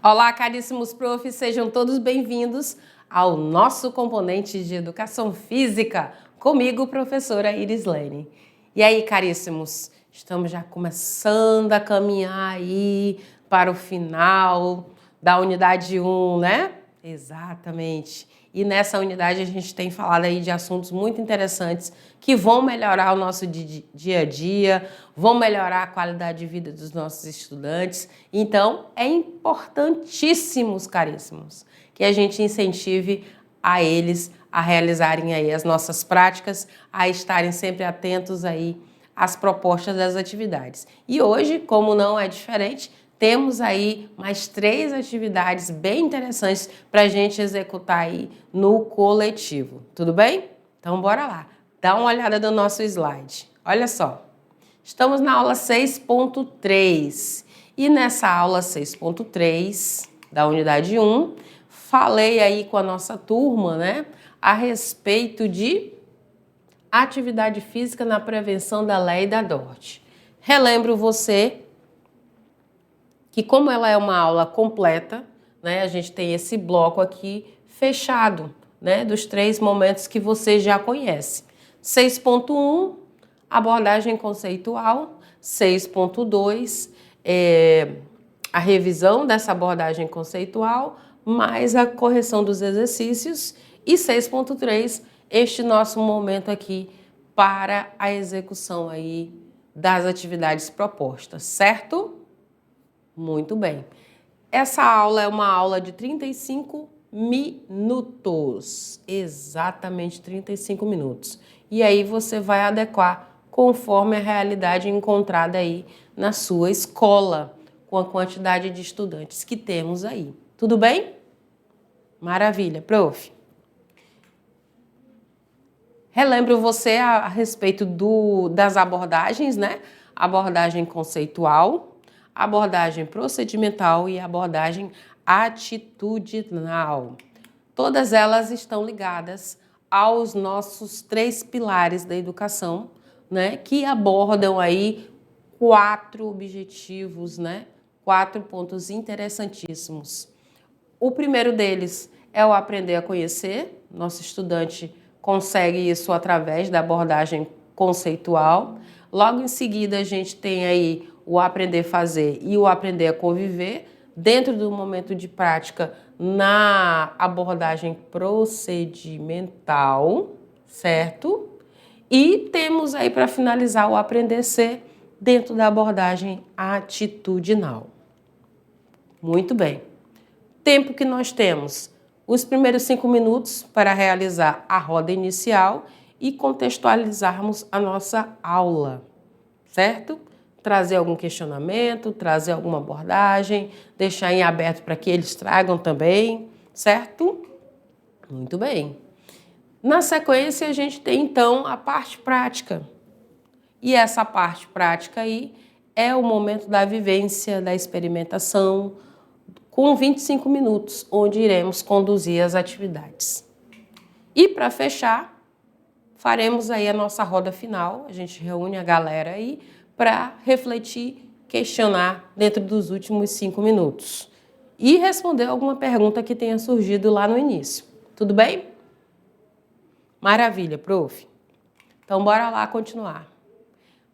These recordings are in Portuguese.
Olá, caríssimos profs, sejam todos bem-vindos ao nosso componente de Educação Física, comigo, professora Irislene. E aí, caríssimos, estamos já começando a caminhar aí para o final da unidade 1, né? Exatamente. E nessa unidade a gente tem falado aí de assuntos muito interessantes que vão melhorar o nosso dia a dia, vão melhorar a qualidade de vida dos nossos estudantes. Então, é importantíssimo, caríssimos, que a gente incentive a eles a realizarem aí as nossas práticas, a estarem sempre atentos aí às propostas das atividades. E hoje, como não é diferente, temos aí mais 3 atividades bem interessantes para a gente executar aí no coletivo. Tudo bem? Então, bora lá. Dá uma olhada no nosso slide. Olha só. Estamos na aula 6.3 e nessa aula 6.3 da unidade 1, falei aí com a nossa turma, né, a respeito de atividade física na prevenção da lei da Dort. Relembro você que como ela é uma aula completa, né, a gente tem esse bloco aqui fechado, né, dos 3 momentos que você já conhece. 6.1, abordagem conceitual. 6.2, a revisão dessa abordagem conceitual, mais a correção dos exercícios. E 6.3, este nosso momento aqui para a execução aí das atividades propostas, certo? Muito bem. Essa aula é uma aula de 35 minutos. Exatamente 35 minutos. E aí você vai adequar conforme a realidade encontrada aí na sua escola, com a quantidade de estudantes que temos aí. Tudo bem? Maravilha, prof. Relembro você a respeito das abordagens, né? Abordagem conceitual, abordagem procedimental e abordagem atitudinal. Todas elas estão ligadas aos nossos 3 pilares da educação, né, que abordam aí 4 objetivos, né, 4 pontos interessantíssimos. O primeiro deles é o aprender a conhecer. Nosso estudante consegue isso através da abordagem conceitual. Logo em seguida, a gente tem aí o aprender a fazer e o aprender a conviver, dentro do momento de prática na abordagem procedimental, certo? E temos aí para finalizar o aprender a ser dentro da abordagem atitudinal. Muito bem. Tempo que nós temos: os primeiros 5 minutos para realizar a roda inicial e contextualizarmos a nossa aula, certo? Trazer algum questionamento, trazer alguma abordagem, deixar em aberto para que eles tragam também, certo? Muito bem. Na sequência, a gente tem então a parte prática. E essa parte prática aí é o momento da vivência, da experimentação, com 25 minutos, onde iremos conduzir as atividades. E para fechar, faremos aí a nossa roda final. A gente reúne a galera aí para refletir, questionar dentro dos últimos 5 minutos e responder alguma pergunta que tenha surgido lá no início. Tudo bem? Maravilha, prof. Então, bora lá continuar.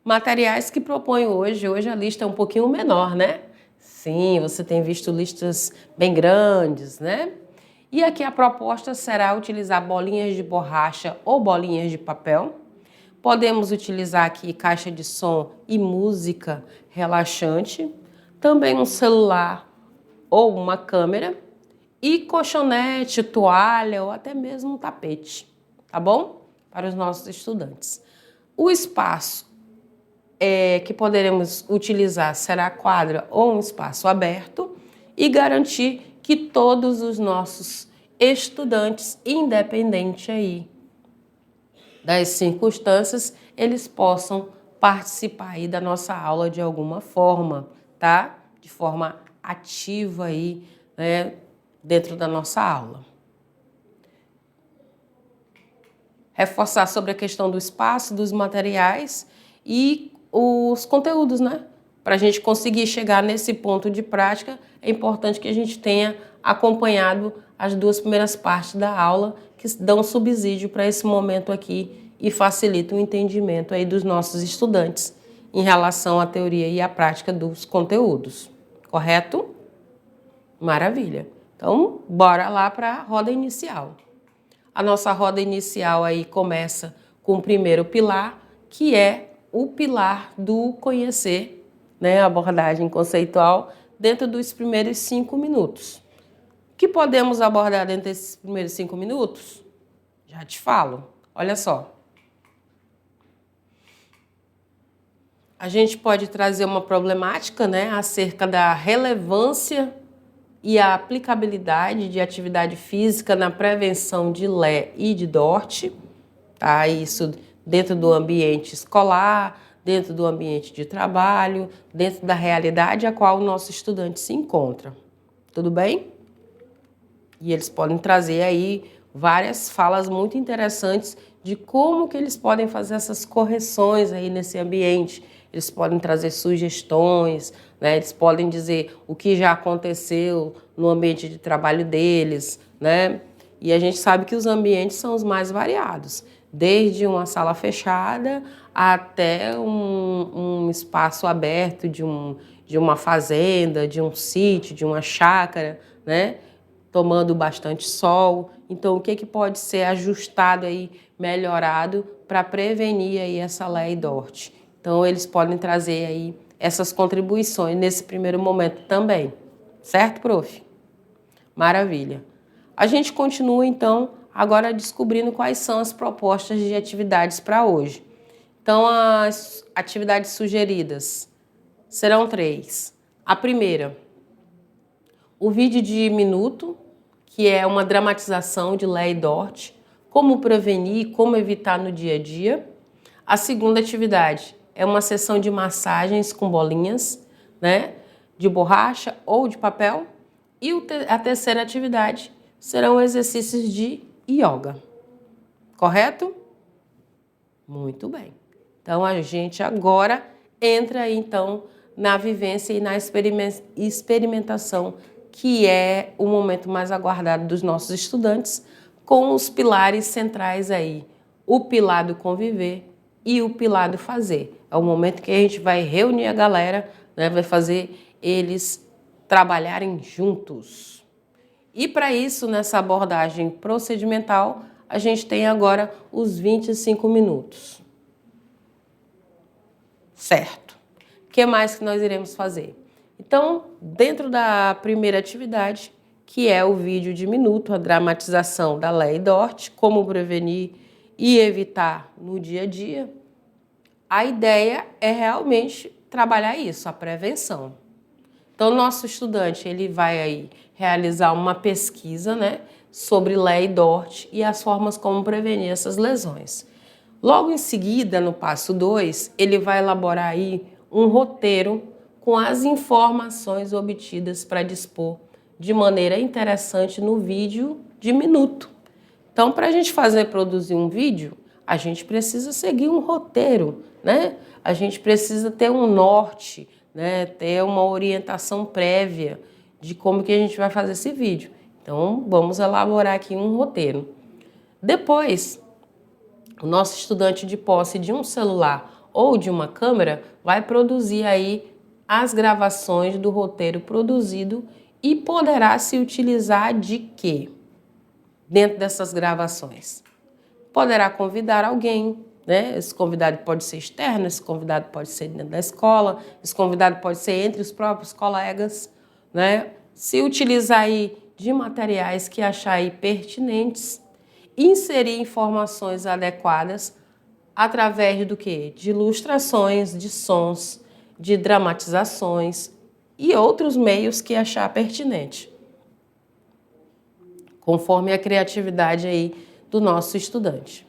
Materiais que proponho hoje a lista é um pouquinho menor, né? Sim, você tem visto listas bem grandes, né? E aqui a proposta será utilizar bolinhas de borracha ou bolinhas de papel. Podemos utilizar aqui caixa de som e música relaxante, também um celular ou uma câmera e colchonete, toalha ou até mesmo um tapete, tá bom? Para os nossos estudantes. O espaço que poderemos utilizar será a quadra ou um espaço aberto e garantir que todos os nossos estudantes, independente aí das circunstâncias, eles possam participar aí da nossa aula de alguma forma, tá? De forma ativa aí, né, dentro da nossa aula. Reforçar sobre a questão do espaço, dos materiais e os conteúdos, né? para a gente conseguir chegar nesse ponto de prática, é importante que a gente tenha acompanhado as 2 primeiras partes da aula, que dão subsídio para esse momento aqui e facilitam o entendimento aí dos nossos estudantes em relação à teoria e à prática dos conteúdos. Correto? Maravilha. Então, bora lá para a roda inicial. A nossa roda inicial aí começa com o primeiro pilar, que é o pilar do conhecer, né, a abordagem conceitual dentro dos primeiros 5 minutos. O que podemos abordar dentro desses primeiros 5 minutos? Já te falo. Olha só. A gente pode trazer uma problemática, né, acerca da relevância e a aplicabilidade de atividade física na prevenção de LE e de DORT, tá? Isso dentro do ambiente escolar, dentro do ambiente de trabalho, dentro da realidade a qual o nosso estudante se encontra. Tudo bem? E eles podem trazer aí várias falas muito interessantes de como que eles podem fazer essas correções aí nesse ambiente. Eles podem trazer sugestões, né? Eles podem dizer o que já aconteceu no ambiente de trabalho deles, né? E a gente sabe que os ambientes são os mais variados, desde uma sala fechada até um espaço aberto de uma fazenda, de um sítio, de uma chácara, né? Tomando bastante sol. Então, o que pode ser ajustado aí, melhorado para prevenir aí essa LE e DORT? Então, eles podem trazer aí essas contribuições nesse primeiro momento também. Certo, prof? Maravilha. A gente continua, então, agora descobrindo quais são as propostas de atividades para hoje. Então, as atividades sugeridas serão 3. A primeira, o vídeo de minuto, que é uma dramatização de LE e DORT, como prevenir e como evitar no dia a dia. A segunda atividade é uma sessão de massagens com bolinhas, né, de borracha ou de papel. E a terceira atividade serão exercícios de yoga. Correto? Muito bem. Então, a gente agora entra aí, então, na vivência e na experimentação, que é o momento mais aguardado dos nossos estudantes, com os pilares centrais aí, o pilar do conviver e o pilar do fazer. É o momento que a gente vai reunir a galera, né, vai fazer eles trabalharem juntos. E para isso, nessa abordagem procedimental, a gente tem agora os 25 minutos. Certo. O que mais que nós iremos fazer? Então, dentro da primeira atividade, que é o vídeo de minuto, a dramatização da LE e DORT, como prevenir e evitar no dia a dia, a ideia é realmente trabalhar isso, a prevenção. Então, nosso estudante ele vai aí realizar uma pesquisa, né, sobre LE e DORT e as formas como prevenir essas lesões. Logo em seguida, no passo 2, ele vai elaborar aí um roteiro com as informações obtidas para dispor de maneira interessante no vídeo de minuto. Então, para a gente produzir um vídeo, a gente precisa seguir um roteiro, né? A gente precisa ter um norte, né? Ter uma orientação prévia de como que a gente vai fazer esse vídeo. Então, vamos elaborar aqui um roteiro. Depois, o nosso estudante de posse de um celular ou de uma câmera vai produzir aí as gravações do roteiro produzido e poderá se utilizar de quê? Dentro dessas gravações. Poderá convidar alguém, né? Esse convidado pode ser externo, esse convidado pode ser dentro da escola, esse convidado pode ser entre os próprios colegas, né? Se utilizar aí de materiais que achar aí pertinentes, inserir informações adequadas através do quê? De ilustrações, de sons, de dramatizações e outros meios que achar pertinente, conforme a criatividade aí do nosso estudante.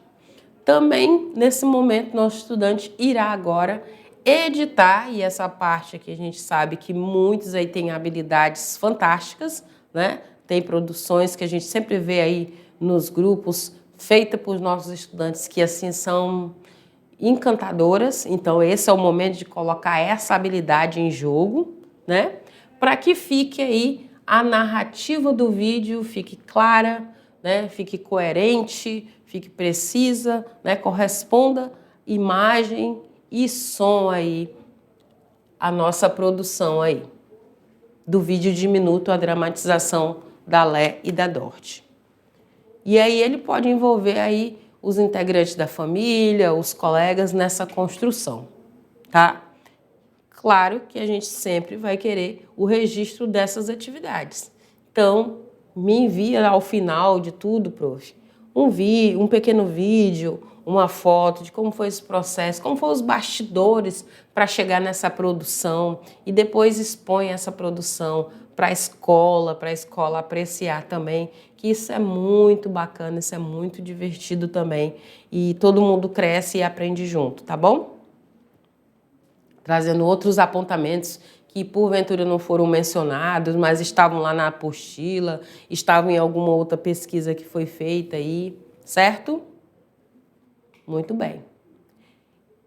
Também, nesse momento, nosso estudante irá agora editar, e essa parte aqui a gente sabe que muitos aí têm habilidades fantásticas, né? Tem produções que a gente sempre vê aí nos grupos, feitas por nossos estudantes, que assim são encantadoras. Então esse é o momento de colocar essa habilidade em jogo, né? Para que fique aí a narrativa do vídeo, fique clara, né? Fique coerente, fique precisa, né? Corresponda imagem e som aí a nossa produção aí do vídeo de minuto, a dramatização da Lé e da Dorte. E aí ele pode envolver aí os integrantes da família, os colegas nessa construção, tá? Claro que a gente sempre vai querer o registro dessas atividades. Então, me envia ao final de tudo, prof, um pequeno vídeo, uma foto de como foi esse processo, como foram os bastidores para chegar nessa produção e depois expõe essa produção para a escola apreciar também, que isso é muito bacana, isso é muito divertido também e todo mundo cresce e aprende junto, tá bom? Trazendo outros apontamentos que porventura não foram mencionados, mas estavam lá na apostila, estavam em alguma outra pesquisa que foi feita aí, certo? Muito bem.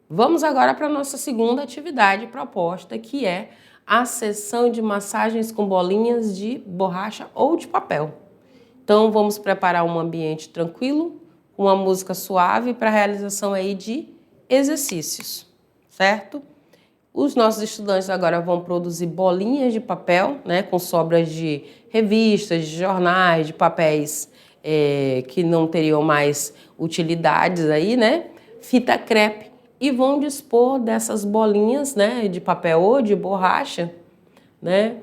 Vamos agora para a nossa segunda atividade proposta, que é a sessão de massagens com bolinhas de borracha ou de papel. Então, vamos preparar um ambiente tranquilo, uma música suave para a realização aí de exercícios, certo? Os nossos estudantes agora vão produzir bolinhas de papel, né, com sobras de revistas, de jornais, de papéis que não teriam mais utilidades aí, né, fita crepe, e vão dispor dessas bolinhas, né, de papel ou de borracha, né,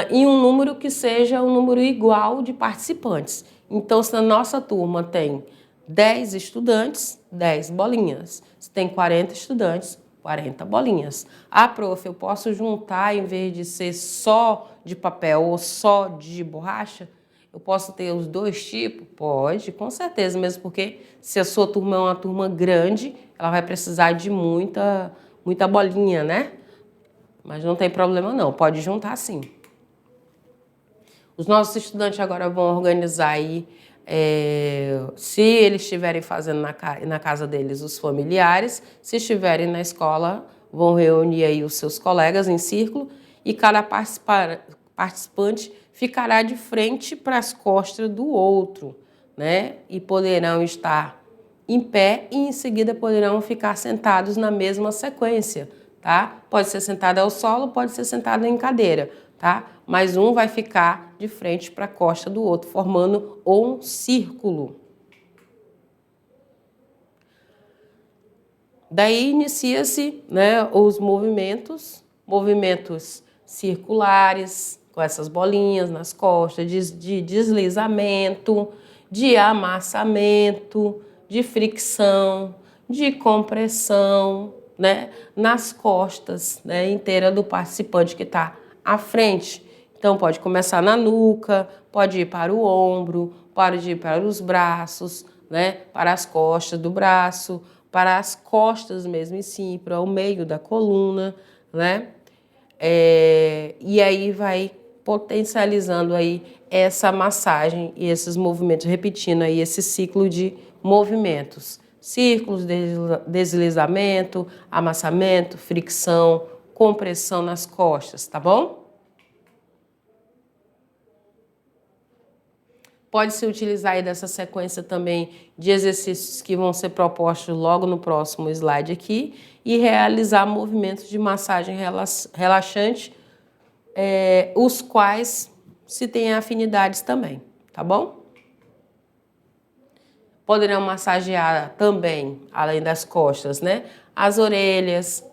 em um número que seja um número igual de participantes. Então, se na nossa turma tem 10 estudantes, 10 bolinhas. Se tem 40 estudantes, 40 bolinhas. Ah, prof, eu posso juntar em vez de ser só de papel ou só de borracha? Eu posso ter os dois tipos? Pode, com certeza, mesmo porque se a sua turma é uma turma grande, ela vai precisar de muita bolinha, né? Mas não tem problema não, pode juntar sim. Os nossos estudantes agora vão organizar aí, se eles estiverem fazendo na casa deles os familiares, se estiverem na escola, vão reunir aí os seus colegas em círculo e cada participante ficará de frente para as costas do outro, né? E poderão estar em pé e em seguida poderão ficar sentados na mesma sequência, tá? Pode ser sentado ao solo, pode ser sentado em cadeira, tá? Mas um vai ficar de frente para a costa do outro, formando um círculo. Daí inicia-se, né, os movimentos circulares, com essas bolinhas nas costas, de deslizamento, de amassamento, de fricção, de compressão, né, nas costas, né, inteira do participante que está à frente. Então pode começar na nuca, pode ir para o ombro, pode ir para os braços, né, para as costas do braço, para as costas mesmo em si, para o meio da coluna, né? E aí vai potencializando aí essa massagem e esses movimentos, repetindo aí esse ciclo de movimentos. Círculos, deslizamento, amassamento, fricção, compressão nas costas, tá bom? Pode-se utilizar aí dessa sequência também de exercícios que vão ser propostos logo no próximo slide aqui e realizar movimentos de massagem relaxante, os quais se tem afinidades também, tá bom? Poderão massagear também, além das costas, né, as orelhas,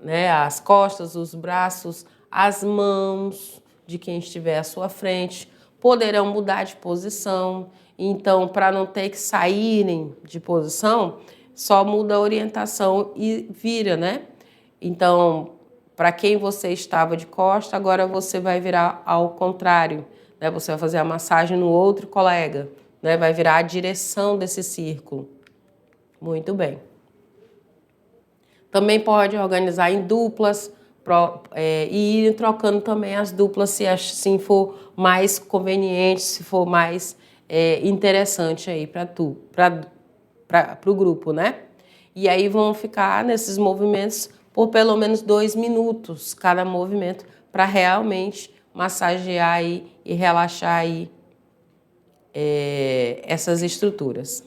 né, as costas, os braços, as mãos de quem estiver à sua frente. Poderão mudar de posição, então para não ter que saírem de posição, só muda a orientação e vira, né? Então, para quem você estava de costa, agora você vai virar ao contrário, né? Você vai fazer a massagem no outro colega, né? Vai virar a direção desse círculo. Muito bem. Também pode organizar em duplas, e ir trocando também as duplas se assim for mais conveniente, se for mais interessante aí para o grupo, né? E aí vão ficar nesses movimentos por pelo menos 2 minutos cada movimento para realmente massagear aí e relaxar aí essas estruturas.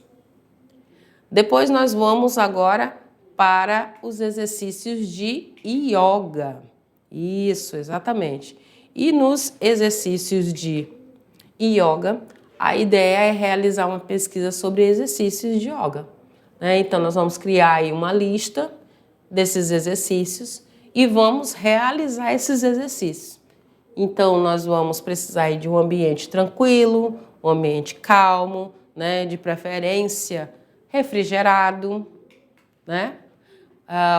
Depois nós vamos agora para os exercícios de yoga. Isso, exatamente. E nos exercícios de yoga, a ideia é realizar uma pesquisa sobre exercícios de yoga, né? Então nós vamos criar aí uma lista desses exercícios e vamos realizar esses exercícios. Então nós vamos precisar aí de um ambiente tranquilo, um ambiente calmo, né? De preferência refrigerado, né?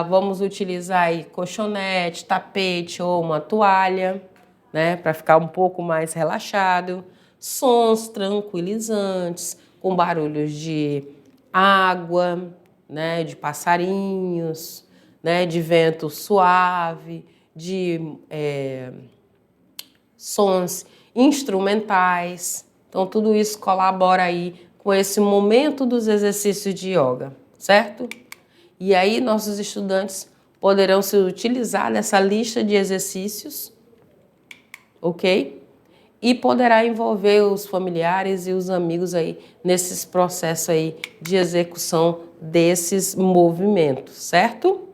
Vamos utilizar aí colchonete, tapete ou uma toalha, né? Para ficar um pouco mais relaxado. Sons tranquilizantes, com barulhos de água, né? De passarinhos, né? De vento suave, de sons instrumentais. Então, tudo isso colabora aí com esse momento dos exercícios de yoga, certo? E aí, nossos estudantes poderão se utilizar dessa lista de exercícios, ok? E poderá envolver os familiares e os amigos aí nesses processos aí de execução desses movimentos, certo?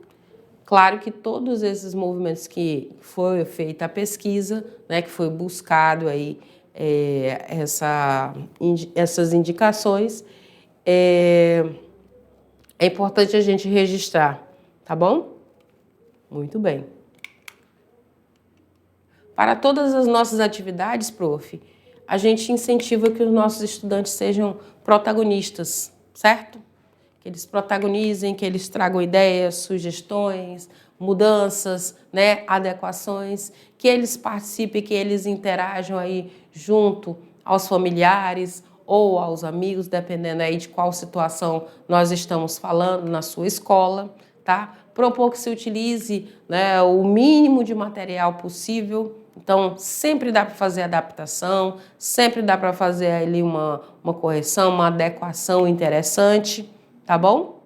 Claro que todos esses movimentos que foi feita a pesquisa, né, que foi buscado aí essas indicações, é importante a gente registrar, tá bom? Muito bem. Para todas as nossas atividades, prof, a gente incentiva que os nossos estudantes sejam protagonistas, certo? Que eles protagonizem, que eles tragam ideias, sugestões, mudanças, né, adequações, que eles participem, que eles interajam aí junto aos familiares ou aos amigos, dependendo aí de qual situação nós estamos falando na sua escola, tá? Propor que se utilize, né, o mínimo de material possível. Então, sempre dá para fazer adaptação, sempre dá para fazer ali uma correção, uma adequação interessante, tá bom?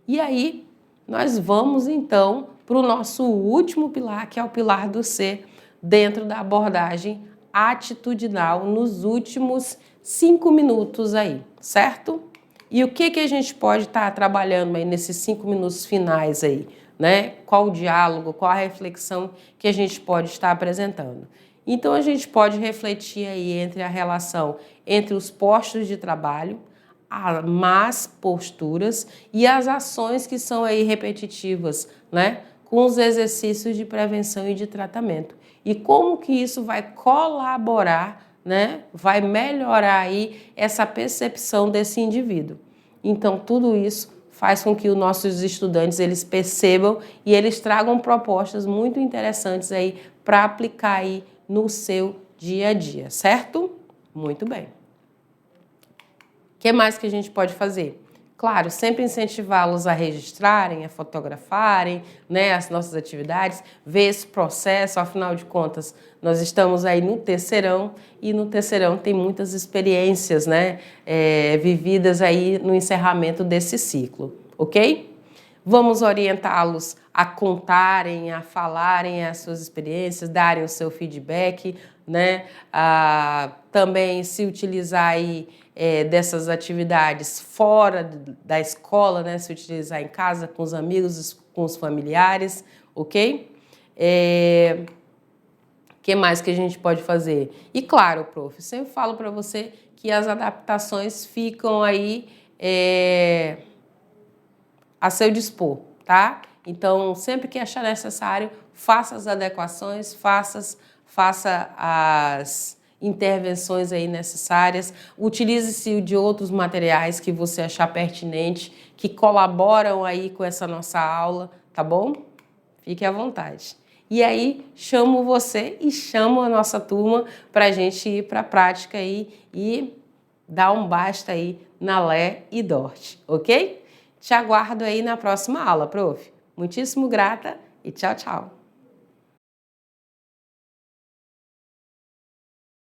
E aí, nós vamos então para o nosso último pilar, que é o pilar do C, dentro da abordagem atitudinal, nos últimos 5 minutos aí, certo? E o que a gente pode estar trabalhando aí nesses 5 minutos finais aí, né? Qual o diálogo, qual a reflexão que a gente pode estar apresentando? Então, a gente pode refletir aí entre a relação entre os postos de trabalho, as más posturas e as ações que são aí repetitivas, né? Com os exercícios de prevenção e de tratamento. E como que isso vai colaborar, né? Vai melhorar aí essa percepção desse indivíduo. Então, tudo isso faz com que os nossos estudantes eles percebam e eles tragam propostas muito interessantes aí para aplicar aí no seu dia a dia, certo? Muito bem. O que mais que a gente pode fazer? Claro, sempre incentivá-los a registrarem, a fotografarem, né, as nossas atividades, ver esse processo, afinal de contas, nós estamos aí no terceirão e no terceirão tem muitas experiências, né, vividas aí no encerramento desse ciclo, ok? Vamos orientá-los a contarem, a falarem as suas experiências, darem o seu feedback, né? Também se utilizar aí dessas atividades fora da escola, né? Se utilizar em casa, com os amigos, com os familiares, ok? Que mais que a gente pode fazer? E claro, prof, eu sempre falo para você que as adaptações ficam aí a seu dispor, tá? Então, sempre que achar necessário, faça as adequações, faça as intervenções aí necessárias, utilize-se de outros materiais que você achar pertinente, que colaboram aí com essa nossa aula, tá bom? Fique à vontade. E aí, chamo você e chamo a nossa turma para a gente ir para a prática aí e dar um basta aí na Lé e Dort, ok? Te aguardo aí na próxima aula, prof. Muitíssimo grata e tchau, tchau.